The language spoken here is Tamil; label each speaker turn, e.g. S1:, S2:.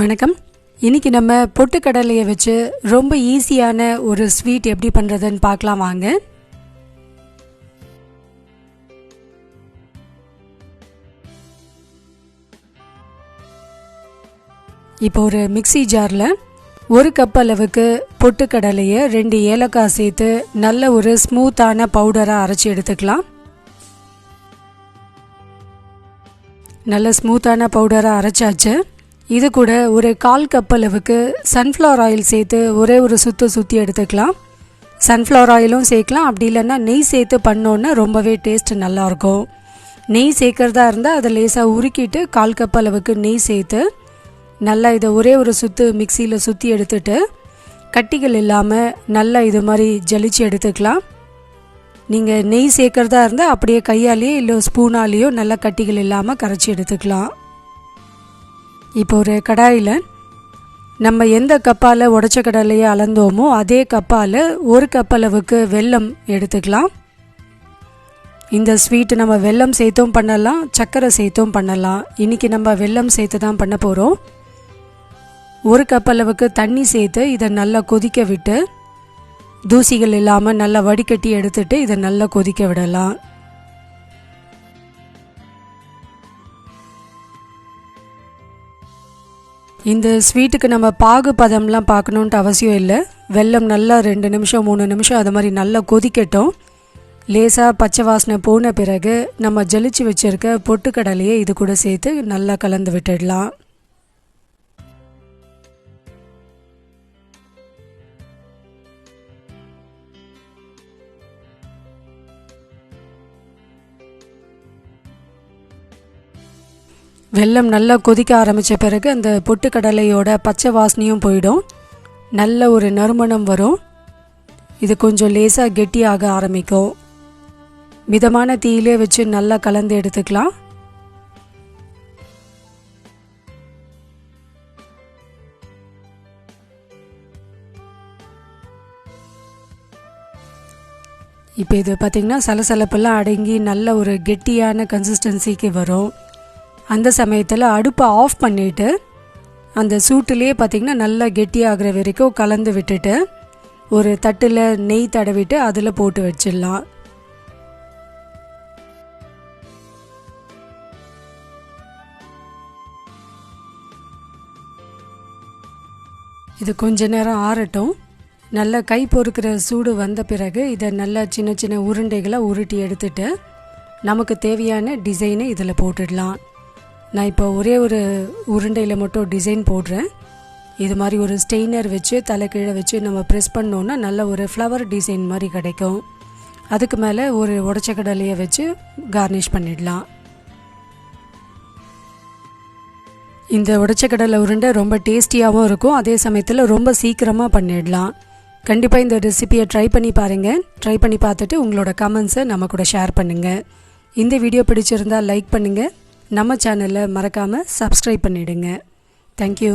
S1: வணக்கம். இன்னைக்கு நம்ம பொட்டுக்கடலையை வச்சு ரொம்ப ஈஸியான ஒரு ஸ்வீட் எப்படி பண்றதுன்னு பார்க்கலாம் வாங்க. இப்போ ஒரு மிக்ஸி ஜார்ல 1 கப் அளவுக்கு பொட்டுக்கடலையை 2 ஏலக்காய் சேர்த்து நல்ல ஒரு ஸ்மூத்தான பவுடரா அரைச்சி எடுத்துக்கலாம். நல்ல ஸ்மூத்தான பவுடரா அரைச்சாச்சு. இது கூட ஒரு 1/4 கப் அளவுக்கு சன்ஃப்ளவர் ஆயில் சேர்த்து ஒரே ஒரு சுற்றி எடுத்துக்கலாம். சன்ஃப்ளவர் ஆயிலும் சேர்க்கலாம், அப்படி இல்லைன்னா நெய் சேர்த்து பண்ணோன்னா ரொம்பவே டேஸ்ட் நல்லாயிருக்கும். நெய் சேர்க்கறதா இருந்தால் அதை லேசாக உருக்கிட்டு 1/4 கப் அளவுக்கு நெய் சேர்த்து நல்லா இதை ஒரே ஒரு மிக்சியில் சுற்றி எடுத்துட்டு கட்டிகள் இல்லாமல் நல்லா இது மாதிரி ஜலிச்சு எடுத்துக்கலாம். நீங்கள் நெய் சேர்க்கறதா இருந்தால் அப்படியே கையாலேயோ இல்லை ஸ்பூனாலேயோ நல்லா கட்டிகள் இல்லாமல் கரைச்சி எடுத்துக்கலாம். இப்போ ஒரு கடாயில் நம்ம எந்த கப்பால் உடைச்ச கடலையை அளந்தோமோ அதே கப்பால் 1 கப் அளவுக்கு வெல்லம் எடுத்துக்கலாம். இந்த ஸ்வீட் நம்ம வெல்லம் சேர்த்தும் பண்ணலாம், சர்க்கரை சேர்த்தும் பண்ணலாம். இன்றைக்கி நம்ம வெல்லம் சேர்த்து தான் பண்ண போகிறோம். 1 கப் அளவுக்கு தண்ணி சேர்த்து இதை நல்லா கொதிக்க விட்டு தூசிகள் இல்லாமல் நல்லா வடிகட்டி எடுத்துட்டு இதை நல்லா கொதிக்க விடலாம். இந்த ஸ்வீட்டுக்கு நம்ம பாகு பதம்லாம் பார்க்கணுன்ட்டு அவசியம் இல்லை. வெல்லம் நல்லா 2 நிமிஷம் 3 நிமிஷம் அது மாதிரி நல்லா கொதிக்கட்டும். லேசாக பச்சை வாசனை போன பிறகு நம்ம ஜலிச்சு வச்சுருக்க பொட்டுக்கடலையை இது கூட சேர்த்து நல்லா கலந்து விட்டுடலாம். வெல்லம் நல்லா கொதிக்க ஆரம்பித்த பிறகு அந்த பொட்டுக்கடலையோட பச்சை வாசனையும் போயிடும். நல்ல ஒரு நறுமணம் வரும். இது கொஞ்சம் லேசாக கெட்டியாக ஆரம்பிக்கும். மிதமான தீயிலே வச்சு நல்லா கலந்து எடுத்துக்கலாம். இப்போ இது பார்த்திங்கன்னா சலசலப்பெல்லாம் அடங்கி நல்ல ஒரு கெட்டியான கன்சிஸ்டன்சிக்கு வரும். அந்த சமயத்தில் அடுப்பை ஆஃப் பண்ணிவிட்டு அந்த சூட்டிலே பார்த்திங்கன்னா நல்லா கெட்டியாகிற வரைக்கும் கலந்து விட்டுட்டு ஒரு தட்டில் நெய் தடவிட்டு அதில் போட்டு வச்சிடலாம். இது கொஞ்ச நேரம் ஆறட்டும். நல்லா கை பொறுக்கிற சூடு வந்த பிறகு இதை நல்லா சின்ன சின்ன உருண்டைகளை உருட்டி எடுத்துட்டு நமக்கு தேவையான டிசைனை இதில் போட்டுடலாம். நான் இப்போ ஒரே ஒரு உருண்டையில் மட்டும் டிசைன் போடுறேன். இது மாதிரி ஒரு ஸ்டெய்னர் வச்சு தலைக்கீழே வச்சு நம்ம ப்ரெஸ் பண்ணோன்னா நல்ல ஒரு ஃப்ளவர் டிசைன் மாதிரி கிடைக்கும். அதுக்கு மேலே ஒரு உடைச்ச கடலையை வச்சு கார்னிஷ் பண்ணிடலாம். இந்த உடைச்ச கடலை உருண்டை ரொம்ப டேஸ்டியாகவும் இருக்கும், அதே சமயத்தில் ரொம்ப சீக்கிரமாக பண்ணிடலாம். கண்டிப்பாக இந்த ரெசிபியை ட்ரை பண்ணி பாருங்கள். ட்ரை பண்ணி பார்த்துட்டு உங்களோட கமெண்ட்ஸை நம்ம கூட ஷேர் பண்ணுங்கள். இந்த வீடியோ பிடிச்சிருந்தால் லைக் பண்ணுங்கள். நம்ம சேனலை மறக்காமல் சப்ஸ்கிரைப் பண்ணிவிடுங்க. தேங்க்யூ.